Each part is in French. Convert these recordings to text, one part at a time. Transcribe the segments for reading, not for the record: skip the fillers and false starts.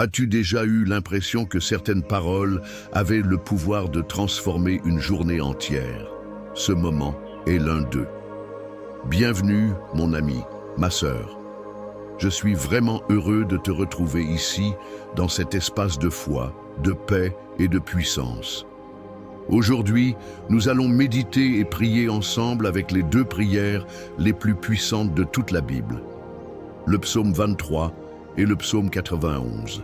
As-tu déjà eu l'impression que certaines paroles avaient le pouvoir de transformer une journée entière? Ce moment est l'un d'eux. Bienvenue, mon ami, ma sœur. Je suis vraiment heureux de te retrouver ici, dans cet espace de foi, de paix et de puissance. Aujourd'hui, nous allons méditer et prier ensemble avec les deux prières les plus puissantes de toute la Bible. Le psaume 23 et le psaume 91.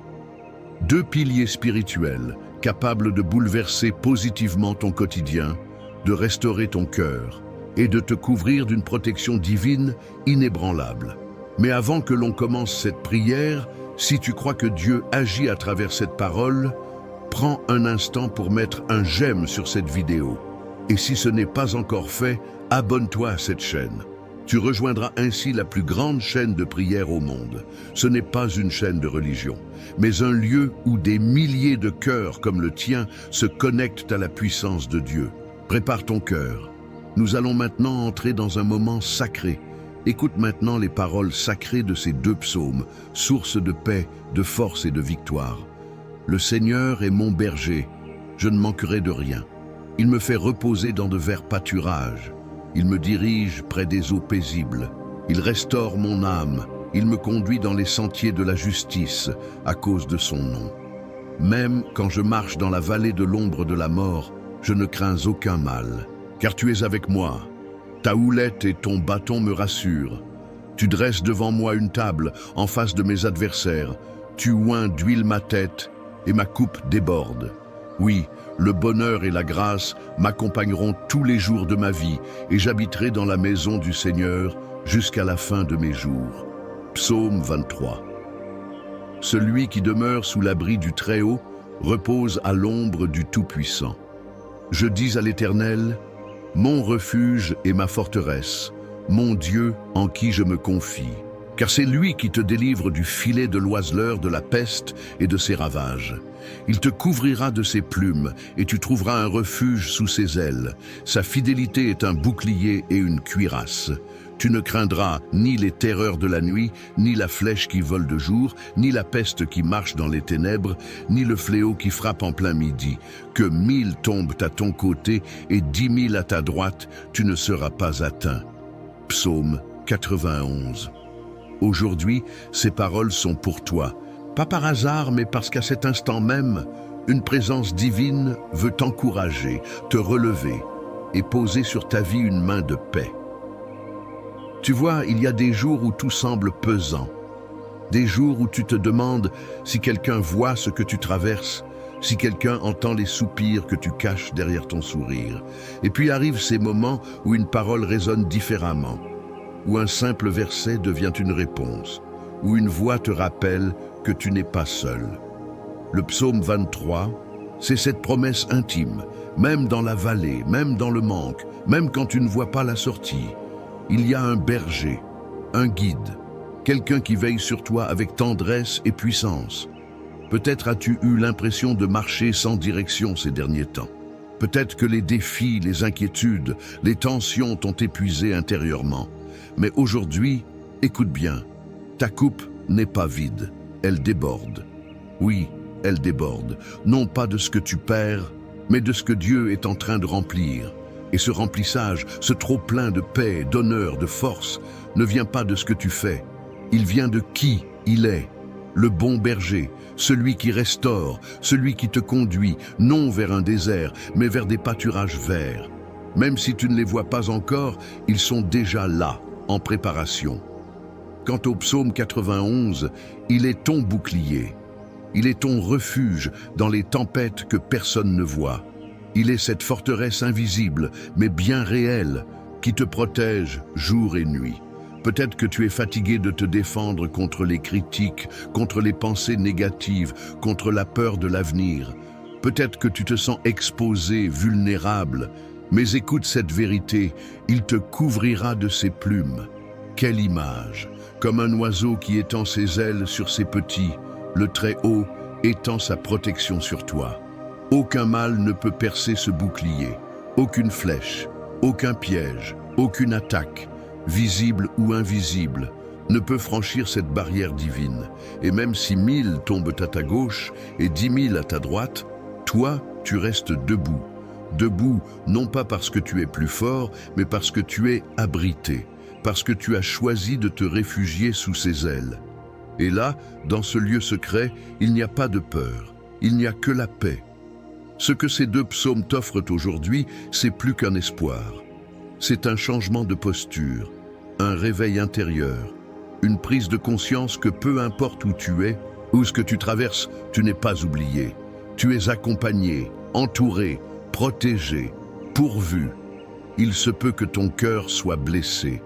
Deux piliers spirituels capables de bouleverser positivement ton quotidien, de restaurer ton cœur et de te couvrir d'une protection divine inébranlable. Mais avant que l'on commence cette prière, si tu crois que Dieu agit à travers cette parole, prends un instant pour mettre un j'aime sur cette vidéo. Et si ce n'est pas encore fait, abonne-toi à cette chaîne. Tu rejoindras ainsi la plus grande chaîne de prière au monde. Ce n'est pas une chaîne de religion, mais un lieu où des milliers de cœurs comme le tien se connectent à la puissance de Dieu. Prépare ton cœur. Nous allons maintenant entrer dans un moment sacré. Écoute maintenant les paroles sacrées de ces deux psaumes, source de paix, de force et de victoire. Le Seigneur est mon berger, je ne manquerai de rien. Il me fait reposer dans de verts pâturages. Il me dirige près des eaux paisibles. Il restaure mon âme. Il me conduit dans les sentiers de la justice à cause de son nom. Même quand je marche dans la vallée de l'ombre de la mort, je ne crains aucun mal, car tu es avec moi. Ta houlette et ton bâton me rassurent. Tu dresses devant moi une table en face de mes adversaires. Tu oins d'huile ma tête et ma coupe déborde. Oui, le bonheur et la grâce m'accompagneront tous les jours de ma vie et j'habiterai dans la maison du Seigneur jusqu'à la fin de mes jours. Psaume 23. Celui qui demeure sous l'abri du Très-Haut repose à l'ombre du Tout-Puissant. Je dis à l'Éternel, mon refuge et ma forteresse, mon Dieu en qui je me confie. Car c'est lui qui te délivre du filet de l'oiseleur, de la peste et de ses ravages. Il te couvrira de ses plumes et tu trouveras un refuge sous ses ailes. Sa fidélité est un bouclier et une cuirasse. Tu ne craindras ni les terreurs de la nuit, ni la flèche qui vole de jour, ni la peste qui marche dans les ténèbres, ni le fléau qui frappe en plein midi. Que 1000 tombent à ton côté et 10 000 à ta droite, tu ne seras pas atteint. Psaume 91. Aujourd'hui, ces paroles sont pour toi. Pas par hasard, mais parce qu'à cet instant même, une présence divine veut t'encourager, te relever et poser sur ta vie une main de paix. Tu vois, il y a des jours où tout semble pesant, des jours où tu te demandes si quelqu'un voit ce que tu traverses, si quelqu'un entend les soupirs que tu caches derrière ton sourire. Et puis arrivent ces moments où une parole résonne différemment, où un simple verset devient une réponse, où une voix te rappelle que tu n'es pas seul. Le psaume 23, c'est cette promesse intime, même dans la vallée, même dans le manque, même quand tu ne vois pas la sortie. Il y a un berger, un guide, quelqu'un qui veille sur toi avec tendresse et puissance. Peut-être as-tu eu l'impression de marcher sans direction ces derniers temps. Peut-être que les défis, les inquiétudes, les tensions t'ont épuisé intérieurement. Mais aujourd'hui, écoute bien, ta coupe n'est pas vide, elle déborde. Oui, elle déborde, non pas de ce que tu perds, mais de ce que Dieu est en train de remplir. Et ce remplissage, ce trop-plein de paix, d'honneur, de force, ne vient pas de ce que tu fais. Il vient de qui il est, le bon berger, celui qui restaure, celui qui te conduit, non vers un désert, mais vers des pâturages verts. Même si tu ne les vois pas encore, ils sont déjà là, en préparation. Quant au psaume 91, il est ton bouclier. Il est ton refuge dans les tempêtes que personne ne voit. Il est cette forteresse invisible, mais bien réelle, qui te protège jour et nuit. Peut-être que tu es fatigué de te défendre contre les critiques, contre les pensées négatives, contre la peur de l'avenir. Peut-être que tu te sens exposé, vulnérable. Mais écoute cette vérité, il te couvrira de ses plumes. Quelle image! Comme un oiseau qui étend ses ailes sur ses petits, le Très-Haut étend sa protection sur toi. Aucun mal ne peut percer ce bouclier, aucune flèche, aucun piège, aucune attaque, visible ou invisible, ne peut franchir cette barrière divine. Et même si 1000 tombent à ta gauche et 10 000 à ta droite, toi, tu restes debout. Debout, non pas parce que tu es plus fort, mais parce que tu es abrité, parce que tu as choisi de te réfugier sous ses ailes. Et là, dans ce lieu secret, il n'y a pas de peur, il n'y a que la paix. Ce que ces 2 psaumes t'offrent aujourd'hui, c'est plus qu'un espoir. C'est un changement de posture, un réveil intérieur, une prise de conscience que peu importe où tu es, ou ce que tu traverses, tu n'es pas oublié. Tu es accompagné, entouré, protégé, pourvu. Il se peut que ton cœur soit blessé,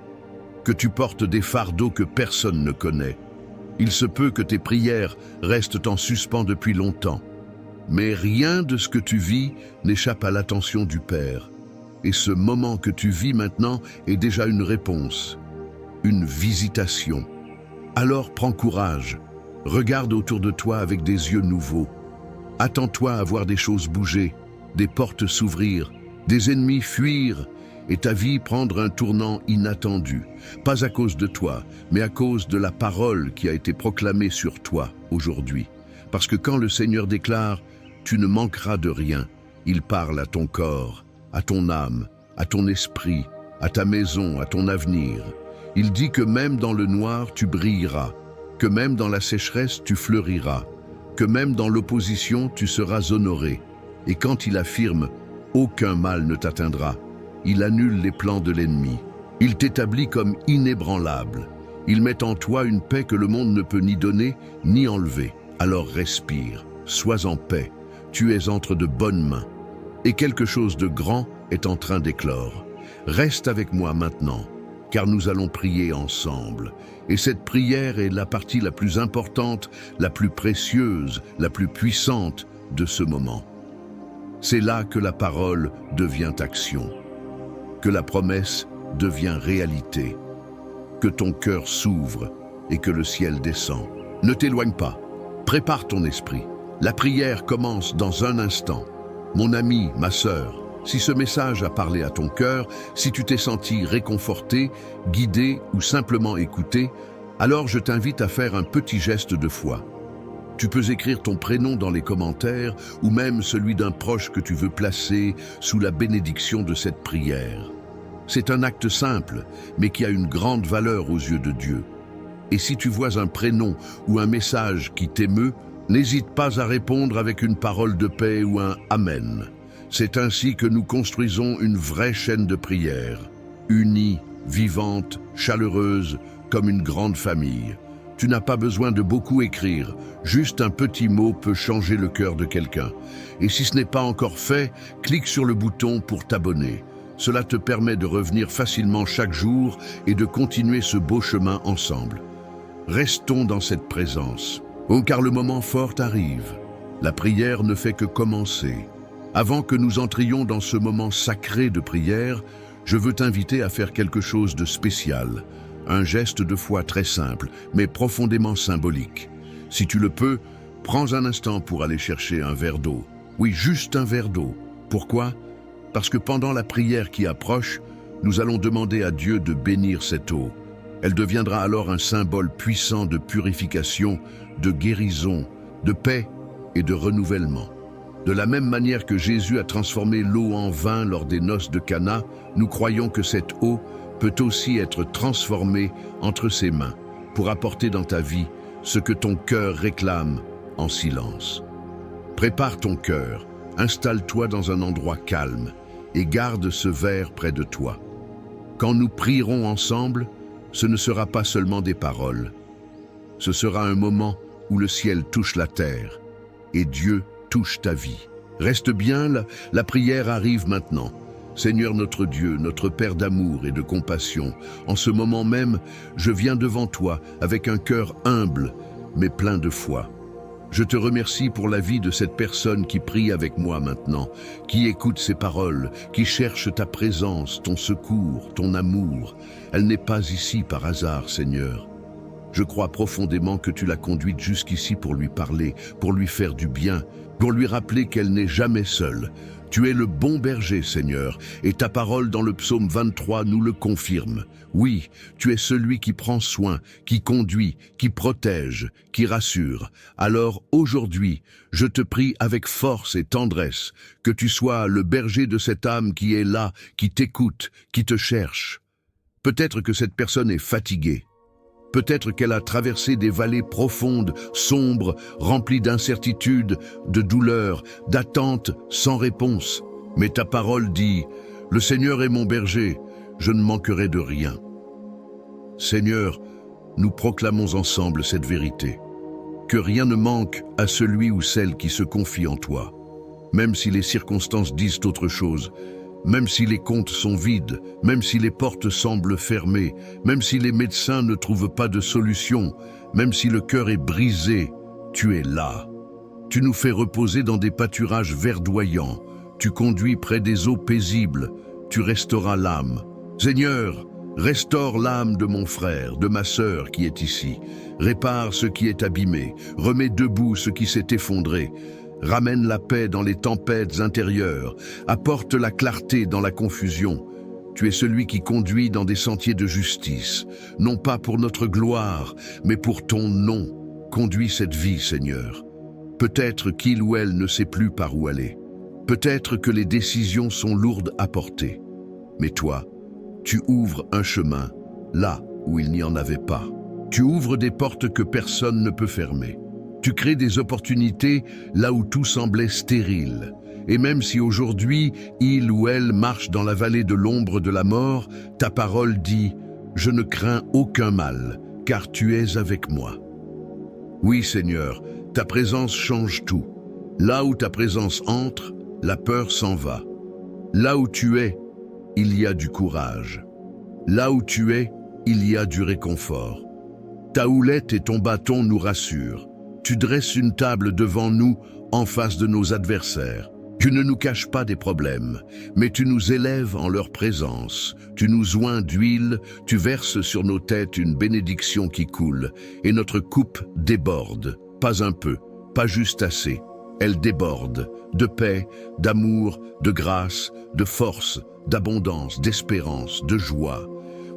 que tu portes des fardeaux que personne ne connaît. Il se peut que tes prières restent en suspens depuis longtemps. Mais rien de ce que tu vis n'échappe à l'attention du Père. Et ce moment que tu vis maintenant est déjà une réponse, une visitation. Alors prends courage, regarde autour de toi avec des yeux nouveaux. Attends-toi à voir des choses bouger, des portes s'ouvrir, des ennemis fuir, et ta vie prendre un tournant inattendu, pas à cause de toi, mais à cause de la parole qui a été proclamée sur toi aujourd'hui. Parce que quand le Seigneur déclare « Tu ne manqueras de rien », il parle à ton corps, à ton âme, à ton esprit, à ta maison, à ton avenir. Il dit que même dans le noir, tu brilleras, que même dans la sécheresse, tu fleuriras, que même dans l'opposition, tu seras honoré. Et quand il affirme « Aucun mal ne t'atteindra », il annule les plans de l'ennemi. Il t'établit comme inébranlable. Il met en toi une paix que le monde ne peut ni donner, ni enlever. Alors respire, sois en paix. Tu es entre de bonnes mains. Et quelque chose de grand est en train d'éclore. Reste avec moi maintenant, car nous allons prier ensemble. Et cette prière est la partie la plus importante, la plus précieuse, la plus puissante de ce moment. C'est là que la parole devient action, que la promesse devient réalité, que ton cœur s'ouvre et que le ciel descend. Ne t'éloigne pas, prépare ton esprit. La prière commence dans un instant. Mon ami, ma sœur, si ce message a parlé à ton cœur, si tu t'es senti réconforté, guidé ou simplement écouté, alors je t'invite à faire un petit geste de foi. Tu peux écrire ton prénom dans les commentaires ou même celui d'un proche que tu veux placer sous la bénédiction de cette prière. C'est un acte simple, mais qui a une grande valeur aux yeux de Dieu. Et si tu vois un prénom ou un message qui t'émeut, n'hésite pas à répondre avec une parole de paix ou un « Amen ». C'est ainsi que nous construisons une vraie chaîne de prière, unie, vivante, chaleureuse, comme une grande famille. Tu n'as pas besoin de beaucoup écrire, juste un petit mot peut changer le cœur de quelqu'un. Et si ce n'est pas encore fait, clique sur le bouton pour t'abonner. Cela te permet de revenir facilement chaque jour et de continuer ce beau chemin ensemble. Restons dans cette présence. Oh, car le moment fort arrive. La prière ne fait que commencer. Avant que nous entrions dans ce moment sacré de prière, je veux t'inviter à faire quelque chose de spécial. Un geste de foi très simple, mais profondément symbolique. Si tu le peux, prends un instant pour aller chercher un verre d'eau. Oui, juste un verre d'eau. Pourquoi ? Parce que pendant la prière qui approche, nous allons demander à Dieu de bénir cette eau. Elle deviendra alors un symbole puissant de purification, de guérison, de paix et de renouvellement. De la même manière que Jésus a transformé l'eau en vin lors des noces de Cana, nous croyons que cette eau peut aussi être transformée entre ses mains pour apporter dans ta vie ce que ton cœur réclame en silence. Prépare ton cœur, installe-toi dans un endroit calme et garde ce verre près de toi. Quand nous prierons ensemble, ce ne sera pas seulement des paroles. Ce sera un moment où le ciel touche la terre et Dieu touche ta vie. Reste bien, la prière arrive maintenant. Seigneur notre Dieu, notre Père d'amour et de compassion, en ce moment même, je viens devant toi avec un cœur humble, mais plein de foi. Je te remercie pour la vie de cette personne qui prie avec moi maintenant, qui écoute ces paroles, qui cherche ta présence, ton secours, ton amour. Elle n'est pas ici par hasard, Seigneur. Je crois profondément que tu l'as conduite jusqu'ici pour lui parler, pour lui faire du bien, pour lui rappeler qu'elle n'est jamais seule. Tu es le bon berger, Seigneur, et ta parole dans le psaume 23 nous le confirme. Oui, tu es celui qui prend soin, qui conduit, qui protège, qui rassure. Alors aujourd'hui, je te prie avec force et tendresse que tu sois le berger de cette âme qui est là, qui t'écoute, qui te cherche. Peut-être que cette personne est fatiguée. Peut-être qu'elle a traversé des vallées profondes, sombres, remplies d'incertitudes, de douleurs, d'attentes sans réponse. Mais ta parole dit, « Le Seigneur est mon berger, je ne manquerai de rien. » Seigneur, nous proclamons ensemble cette vérité. Que rien ne manque à celui ou celle qui se confie en toi. Même si les circonstances disent autre chose, même si les comptes sont vides, même si les portes semblent fermées, même si les médecins ne trouvent pas de solution, même si le cœur est brisé, tu es là. Tu nous fais reposer dans des pâturages verdoyants, tu conduis près des eaux paisibles, tu restauras l'âme. Seigneur, restaure l'âme de mon frère, de ma sœur qui est ici. Répare ce qui est abîmé, remets debout ce qui s'est effondré. Ramène la paix dans les tempêtes intérieures, apporte la clarté dans la confusion. Tu es celui qui conduit dans des sentiers de justice, non pas pour notre gloire, mais pour ton nom. Conduis cette vie, Seigneur. Peut-être qu'il ou elle ne sait plus par où aller. Peut-être que les décisions sont lourdes à porter. Mais toi, tu ouvres un chemin là où il n'y en avait pas. Tu ouvres des portes que personne ne peut fermer. Tu crées des opportunités là où tout semblait stérile. Et même si aujourd'hui, il ou elle marche dans la vallée de l'ombre de la mort, ta parole dit « Je ne crains aucun mal, car tu es avec moi. » Oui, Seigneur, ta présence change tout. Là où ta présence entre, la peur s'en va. Là où tu es, il y a du courage. Là où tu es, il y a du réconfort. Ta houlette et ton bâton nous rassurent. Tu dresses une table devant nous en face de nos adversaires. Tu ne nous caches pas des problèmes, mais tu nous élèves en leur présence. Tu nous oins d'huile, tu verses sur nos têtes une bénédiction qui coule, et notre coupe déborde. Pas un peu, pas juste assez. Elle déborde de paix, d'amour, de grâce, de force, d'abondance, d'espérance, de joie.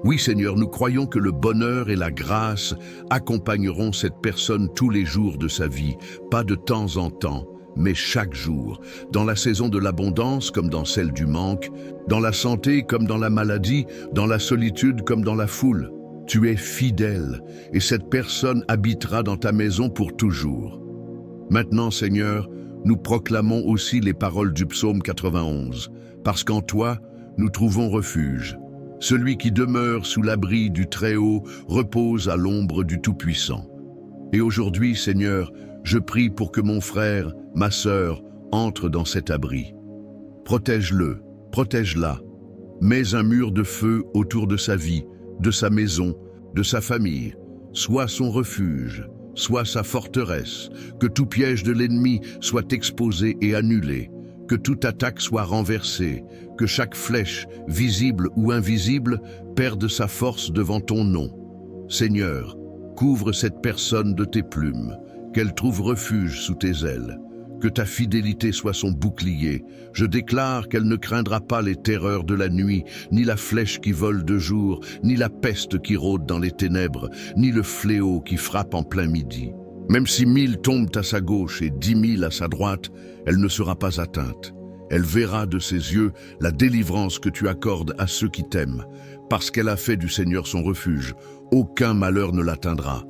Oui, Seigneur, nous croyons que le bonheur et la grâce accompagneront cette personne tous les jours de sa vie, pas de temps en temps, mais chaque jour, dans la saison de l'abondance comme dans celle du manque, dans la santé comme dans la maladie, dans la solitude comme dans la foule. Tu es fidèle, et cette personne habitera dans ta maison pour toujours. Maintenant, Seigneur, nous proclamons aussi les paroles du psaume 91, parce qu'en toi, nous trouvons refuge. Celui qui demeure sous l'abri du Très-Haut repose à l'ombre du Tout-Puissant. Et aujourd'hui, Seigneur, je prie pour que mon frère, ma sœur, entre dans cet abri. Protège-le, protège-la. Mets un mur de feu autour de sa vie, de sa maison, de sa famille. Sois son refuge, sois sa forteresse, que tout piège de l'ennemi soit exposé et annulé. Que toute attaque soit renversée, que chaque flèche, visible ou invisible, perde sa force devant ton nom. Seigneur, couvre cette personne de tes plumes, qu'elle trouve refuge sous tes ailes. Que ta fidélité soit son bouclier. Je déclare qu'elle ne craindra pas les terreurs de la nuit, ni la flèche qui vole de jour, ni la peste qui rôde dans les ténèbres, ni le fléau qui frappe en plein midi. Même si 1000 tombent à sa gauche et 10 000 à sa droite, elle ne sera pas atteinte. Elle verra de ses yeux la délivrance que tu accordes à ceux qui t'aiment. Parce qu'elle a fait du Seigneur son refuge, aucun malheur ne l'atteindra.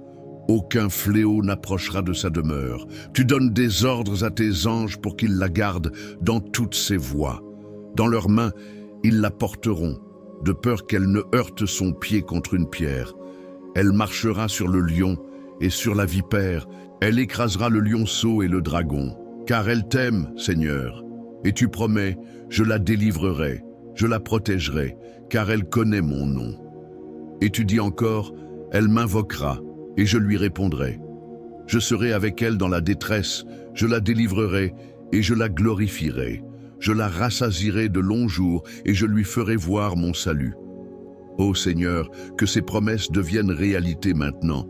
Aucun fléau n'approchera de sa demeure. Tu donnes des ordres à tes anges pour qu'ils la gardent dans toutes ses voies. Dans leurs mains, ils la porteront, de peur qu'elle ne heurte son pied contre une pierre. Elle marchera sur le lion et sur la vipère, elle écrasera le lionceau et le dragon. Car elle t'aime, Seigneur, et tu promets, je la délivrerai, je la protégerai, car elle connaît mon nom. Et tu dis encore, elle m'invoquera, et je lui répondrai. Je serai avec elle dans la détresse, je la délivrerai, et je la glorifierai. Je la rassasierai de longs jours, et je lui ferai voir mon salut. Ô Seigneur, que ces promesses deviennent réalité maintenant.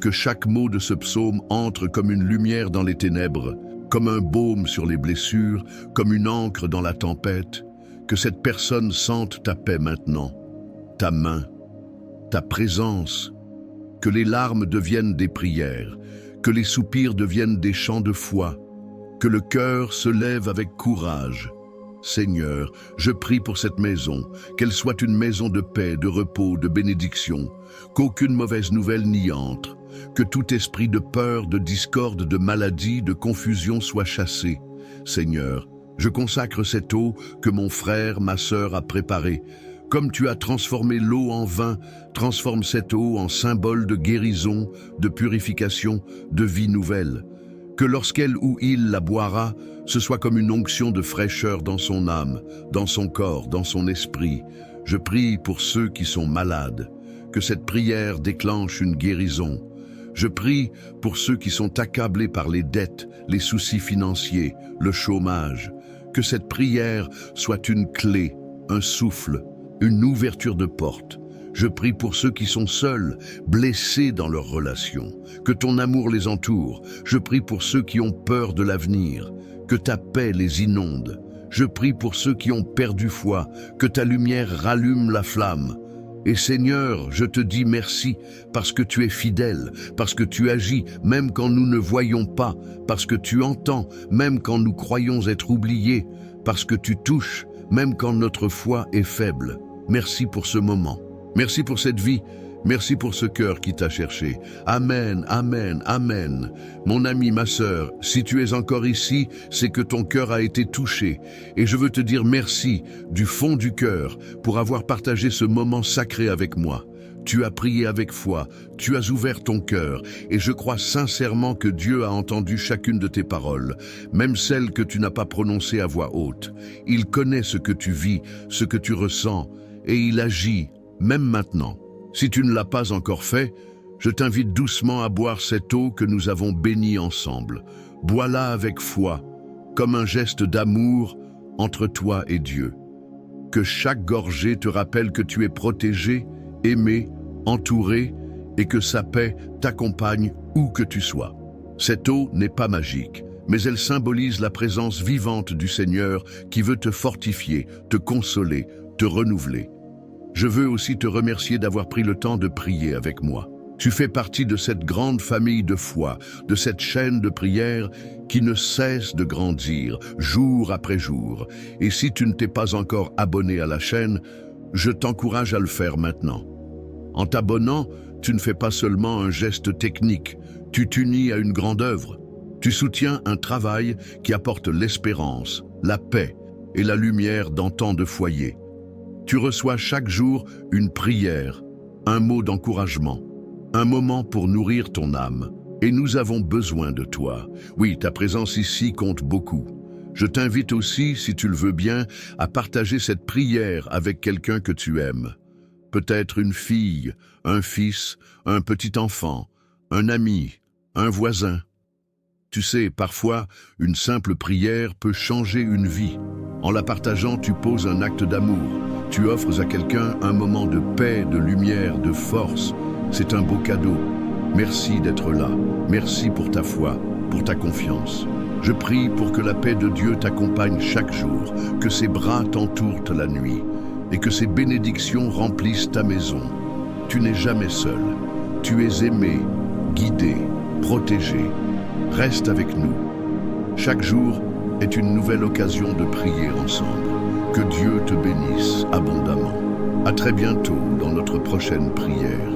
Que chaque mot de ce psaume entre comme une lumière dans les ténèbres, comme un baume sur les blessures, comme une encre dans la tempête. Que cette personne sente ta paix maintenant, ta main, ta présence. Que les larmes deviennent des prières, que les soupirs deviennent des chants de foi, que le cœur se lève avec courage. Seigneur, je prie pour cette maison, qu'elle soit une maison de paix, de repos, de bénédiction, qu'aucune mauvaise nouvelle n'y entre, que tout esprit de peur, de discorde, de maladie, de confusion soit chassé. Seigneur, je consacre cette eau que mon frère, ma sœur a préparée. Comme tu as transformé l'eau en vin, transforme cette eau en symbole de guérison, de purification, de vie nouvelle. Que lorsqu'elle ou il la boira, ce soit comme une onction de fraîcheur dans son âme, dans son corps, dans son esprit. Je prie pour ceux qui sont malades, que cette prière déclenche une guérison. Je prie pour ceux qui sont accablés par les dettes, les soucis financiers, le chômage. Que cette prière soit une clé, un souffle, une ouverture de porte. Je prie pour ceux qui sont seuls, blessés dans leurs relations. Que ton amour les entoure. Je prie pour ceux qui ont peur de l'avenir. Que ta paix les inonde. Je prie pour ceux qui ont perdu foi. Que ta lumière rallume la flamme. Et Seigneur, je te dis merci parce que tu es fidèle, parce que tu agis même quand nous ne voyons pas, parce que tu entends même quand nous croyons être oubliés, parce que tu touches même quand notre foi est faible. Merci pour ce moment. Merci pour cette vie. Merci pour ce cœur qui t'a cherché. Amen, amen, amen. Mon ami, ma sœur, si tu es encore ici, c'est que ton cœur a été touché. Et je veux te dire merci du fond du cœur pour avoir partagé ce moment sacré avec moi. Tu as prié avec foi, tu as ouvert ton cœur, et je crois sincèrement que Dieu a entendu chacune de tes paroles, même celles que tu n'as pas prononcées à voix haute. Il connaît ce que tu vis, ce que tu ressens, et il agit, même maintenant. Si tu ne l'as pas encore fait, je t'invite doucement à boire cette eau que nous avons bénie ensemble. Bois-la avec foi, comme un geste d'amour entre toi et Dieu. Que chaque gorgée te rappelle que tu es protégé, aimé, entouré, et que sa paix t'accompagne où que tu sois. Cette eau n'est pas magique, mais elle symbolise la présence vivante du Seigneur qui veut te fortifier, te consoler, te renouveler. Je veux aussi te remercier d'avoir pris le temps de prier avec moi. Tu fais partie de cette grande famille de foi, de cette chaîne de prière qui ne cesse de grandir jour après jour. Et si tu ne t'es pas encore abonné à la chaîne, je t'encourage à le faire maintenant. En t'abonnant, tu ne fais pas seulement un geste technique, tu t'unis à une grande œuvre. Tu soutiens un travail qui apporte l'espérance, la paix et la lumière dans tant de foyers. Tu reçois chaque jour une prière, un mot d'encouragement, un moment pour nourrir ton âme. Et nous avons besoin de toi. Oui, ta présence ici compte beaucoup. Je t'invite aussi, si tu le veux bien, à partager cette prière avec quelqu'un que tu aimes. Peut-être une fille, un fils, un petit enfant, un ami, un voisin. Tu sais, parfois, une simple prière peut changer une vie. En la partageant, tu poses un acte d'amour. Tu offres à quelqu'un un moment de paix, de lumière, de force. C'est un beau cadeau. Merci d'être là. Merci pour ta foi, pour ta confiance. Je prie pour que la paix de Dieu t'accompagne chaque jour, que ses bras t'entourent la nuit et que ses bénédictions remplissent ta maison. Tu n'es jamais seul. Tu es aimé, guidé, protégé. Reste avec nous. Chaque jour est une nouvelle occasion de prier ensemble. Que Dieu te bénisse abondamment. À très bientôt dans notre prochaine prière.